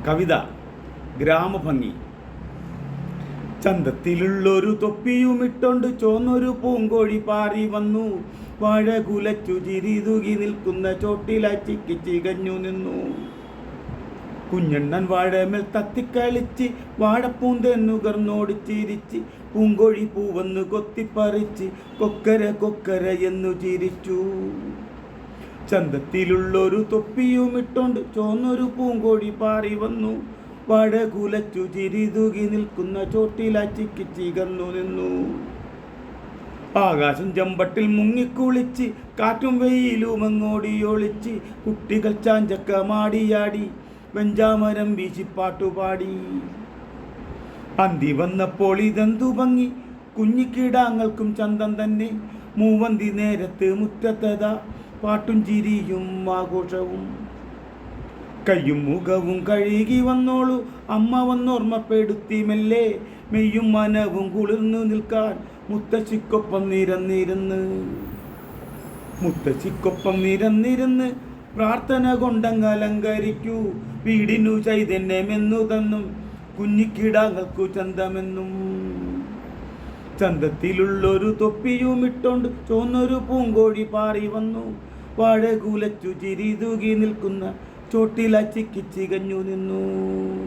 കവിത ഗ്രാമഭംഗി. ചന്തത്തിലുള്ളൊരു തൊപ്പിയുമിട്ടോണ്ട് ചോന്നൊരു പൂങ്കോഴി പാറി വന്നു. വാഴ കുലച്ചു ചിരിതുകി നിൽക്കുന്ന ചോട്ടിലാച്ചിക്ക് ചികഞ്ഞു നിന്നു. കുഞ്ഞണ്ണൻ വാഴമേൽ തത്തിക്കളിച്ച് വാഴപ്പൂന്തെന്നുകർന്നോട് ചിരിച്ച് പൂങ്കോഴി പൂവന്ന് കൊത്തിപ്പറിച്ച് കൊക്കര കൊക്കര എന്നു ചിരിച്ചു. ചന്തത്തിലുള്ളൊരു തൊപ്പിയുമിട്ടോണ്ട് ചോന്നൊരു പൂങ്കോഴി പാറി വന്നു. വാഴ കുലച്ചു ചിരിതുകി നിൽക്കുന്ന ചോട്ടിലാച്ചിക്ക് ചികന്നു നിന്നു. ആകാശം ചെമ്പട്ടിൽ മുങ്ങിക്കുളിച്ച് കാറ്റും വെയിലും അങ്ങോടിയൊളിച്ച് കുട്ടികൾ ചാഞ്ചക്ക മാടിയാടി വെഞ്ചാമരം വീശിപ്പാട്ടുപാടി. അന്തി വന്നപ്പോൾ ഇതെന്തു ഭംഗി, കുഞ്ഞിക്കിടാങ്ങൾക്കും ചന്തം തന്നെ. മൂവന്തി നേരത്ത് മുറ്റത്തതാ പാട്ടും ചിരിയും ആഘോഷവും. കയ്യും മുഖവും കഴുകി വന്നോളൂ അമ്മ വന്നോർമ്മപ്പെടുത്തി മെല്ലെ. മെയ്യും മനവും കുളിർന്നു നിൽക്കാൻ മുത്തശ്ശിക്കൊപ്പം നിരന്നിരുന്ന് പ്രാർത്ഥന കൊണ്ടങ്ങ് അലങ്കരിക്കൂ. വീടിനു ചൈതന്യമെന്നു തന്നും കുഞ്ഞിക്കിടാങ്ങൾക്കു ചന്തമെന്നും. ചന്തത്തിലുള്ളൊരു തൊപ്പിയുമിട്ടോണ്ട് ചോന്നൊരു പൂങ്കോഴി പാറി വന്നു. വാഴ കുലച്ചു ചിരിതുകി നിൽക്കുന്ന ചോട്ടിലാച്ചിക്ക് ചികഞ്ഞു നിന്നു.